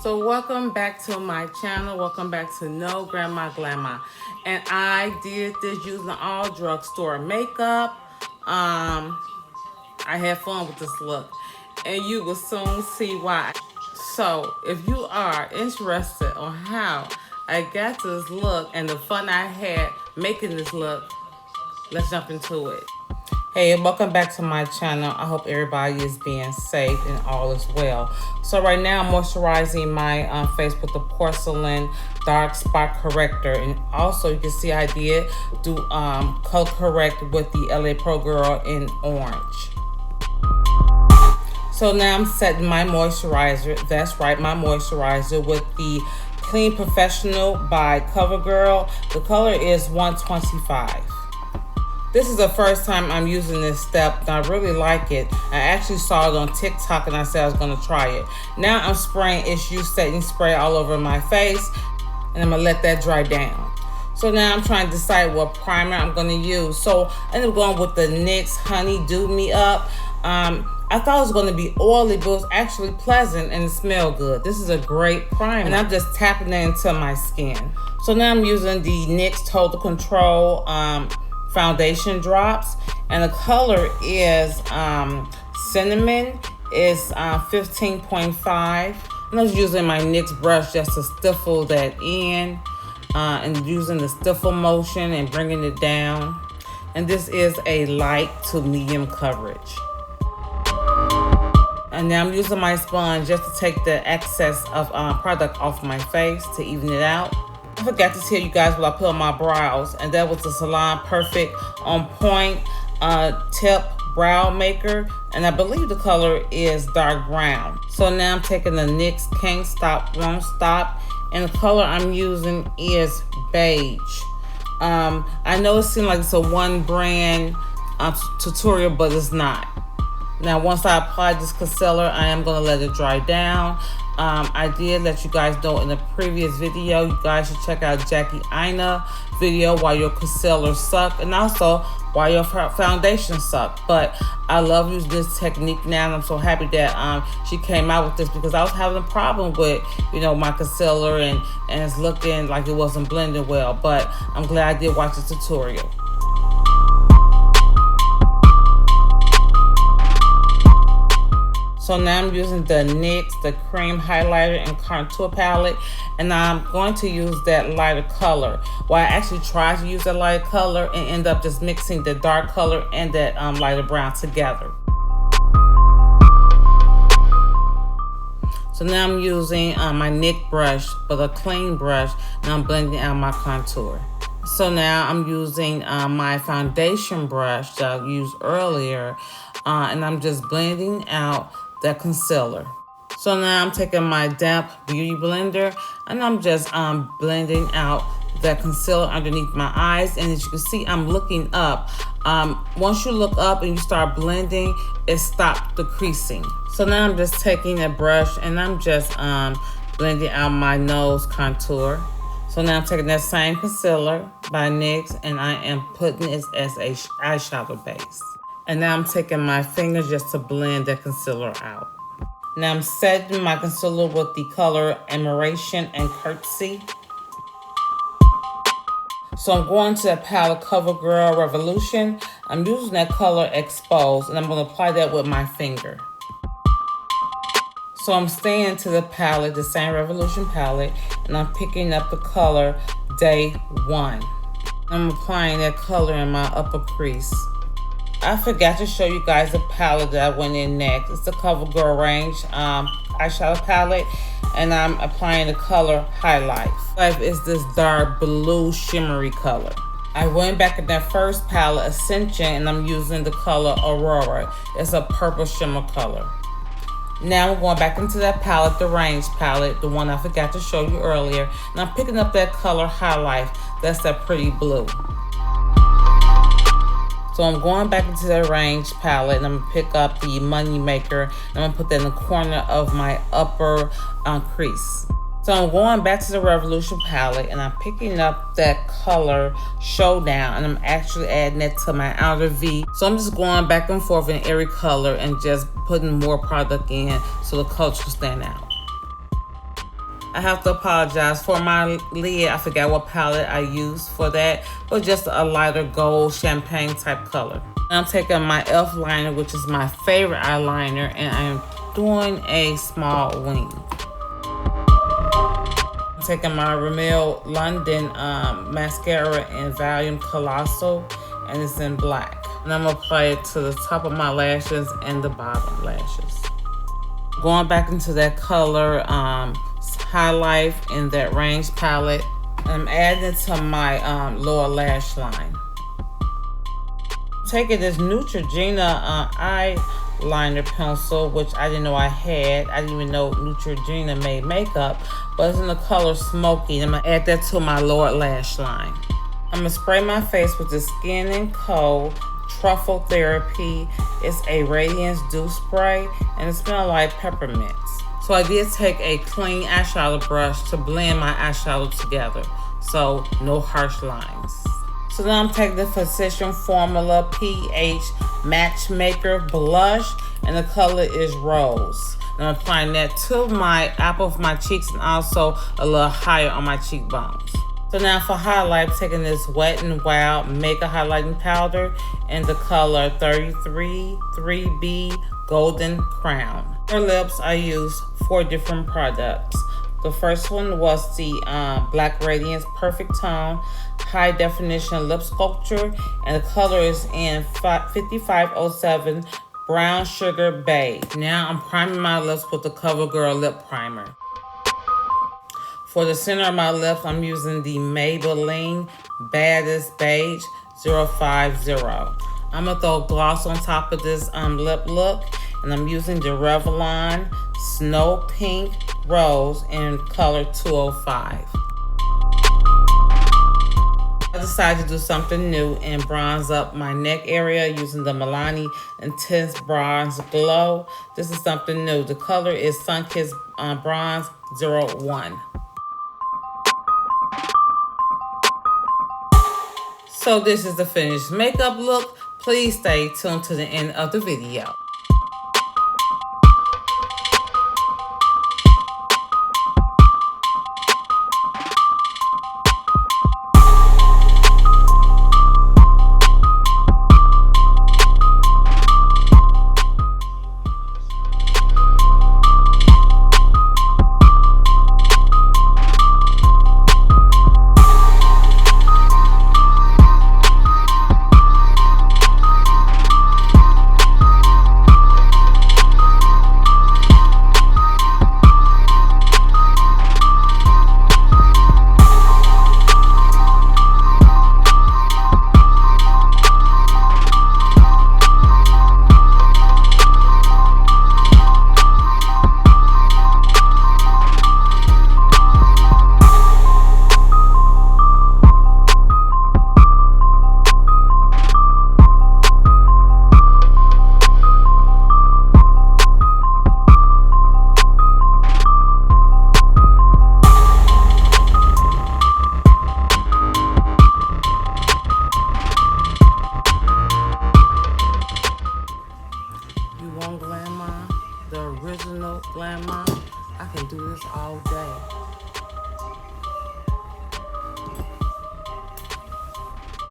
So welcome back to my channel. Welcome back to No Grandma Glamour. And I did this using all drugstore makeup. I had fun with this look. And you will soon see why. So if you are interested on how I got this look and the fun I had making this look, let's jump into it. Hey, welcome back to my channel. I hope everybody is being safe and all is well. So right now I'm moisturizing my face with the Porcelain Dark Spot Corrector. And also you can see I did do color correct with the LA Pro Girl in orange. So now I'm setting my moisturizer. That's right, my moisturizer with the Clean Professional by CoverGirl. The color is 125. This is the first time I'm using this step, and I really like it. I actually saw it on TikTok, and I said I was gonna try it. Now I'm spraying Issue Setting Spray all over my face, and I'm gonna let that dry down. So now I'm trying to decide what primer I'm gonna use. So I ended up going with the NYX Honey Dew Me Up. I thought it was going to be oily, but it was actually pleasant and it smelled good. This is a great primer, and I'm just tapping it into my skin. So now I'm using the NYX Total Control foundation drops, and the color is Cinnamon. It's 15.5. And I was using my NYX brush just to stiffle that in, and using the stiffle motion and bringing it down. And this is a light to medium coverage. And now I'm using my sponge just to take the excess of product off my face to even it out. I forgot to tell you guys what I put on my brows, and that was the Salon Perfect On Point Tip Brow Maker, and I believe the color is dark brown. So now I'm taking the NYX Can't Stop Won't Stop, and the color I'm using is beige. I know it seems like it's a one brand tutorial, but it's not. Now, once I apply this concealer, I am going to let it dry down. I did let you guys know in the previous video, you guys should check out Jackie Aina video, Why Your Concealer Suck, and also Why Your Foundation Suck. But I love using this technique now, and I'm so happy that she came out with this, because I was having a problem with, my concealer, and it's looking like it wasn't blending well. But I'm glad I did watch the tutorial. So now I'm using the NYX, the Cream Highlighter and Contour Palette, and I'm going to use that lighter color. Well, I actually tried to use that lighter color and end up just mixing the dark color and that lighter brown together. So now I'm using my NYX brush, but a clean brush, and I'm blending out my contour. So now I'm using my foundation brush that I used earlier, and I'm just blending out that concealer. So now I'm taking my damp beauty blender, and I'm just blending out that concealer underneath my eyes. And as you can see, I'm looking up. Once you look up and you start blending, it stops the creasing. So now I'm just taking a brush, and I'm just blending out my nose contour. So now I'm taking that same concealer by NYX, and I am putting it as a eyeshadow base. And now I'm taking my fingers just to blend that concealer out. Now I'm setting my concealer with the color Admiration and Curtsy. So I'm going to the palette CoverGirl Revolution. I'm using that color Exposed, and I'm going to apply that with my finger. So I'm staying to the palette, the same Revolution palette, and I'm picking up the color Day One. I'm applying that color in my upper crease. I forgot to show you guys the palette that I went in next. It's the CoverGirl range eyeshadow palette, and I'm applying the color Highlight. Highlight is this dark blue shimmery color. I went back in that first palette, Ascension, and I'm using the color Aurora. It's a purple shimmer color. Now I'm going back into that palette, the range palette, the one I forgot to show you earlier, and I'm picking up that color Highlight. That's that pretty blue. So I'm going back into the range palette, and I'm gonna pick up the Money Maker, and I'm gonna put that in the corner of my upper crease. So I'm going back to the Revolution palette, and I'm picking up that color Showdown, and I'm actually adding that to my outer V. So I'm just going back and forth in every color and just putting more product in so the colors will stand out. I have to apologize for my lid. I forgot what palette I used for that, but just a lighter gold champagne type color. I'm taking my e.l.f. liner, which is my favorite eyeliner, and I am doing a small wing. I'm taking my Rimmel London mascara in volume Colossal, and it's in black. And I'm gonna apply it to the top of my lashes and the bottom lashes. Going back into that color, High Life in that Range palette. I'm adding it to my lower lash line. Taking this Neutrogena eyeliner pencil, which I didn't know I had. I didn't even know Neutrogena made makeup, but it's in the color Smoky. I'm gonna add that to my lower lash line. I'm gonna spray my face with the Skin & Co. Truffle Therapy. It's a Radiance Dew Spray, and it smells like peppermints. So I did take a clean eyeshadow brush to blend my eyeshadow together, so no harsh lines. So now I'm taking the Physician Formula PH Matchmaker Blush, and the color is Rose. And I'm applying that to my apple of my cheeks and also a little higher on my cheekbones. So now for highlight, I'm taking this Wet n Wild Mega Highlighting Powder in the color 33 3B Golden Crown. For lips, I used 4 different products. The first one was the Black Radiance Perfect Tone High Definition Lip Sculpture, and the color is in 5507 Brown Sugar Beige. Now I'm priming my lips with the CoverGirl Lip Primer. For the center of my lips, I'm using the Maybelline Baddest Beige 050. I'm gonna throw gloss on top of this lip look, and I'm using the Revlon Snow Pink Rose in color 205. I decided to do something new and bronze up my neck area using the Milani Intense Bronze Glow. This is something new. The color is Sunkissed Bronze 01. So this is the finished makeup look. Please stay tuned to the end of the video.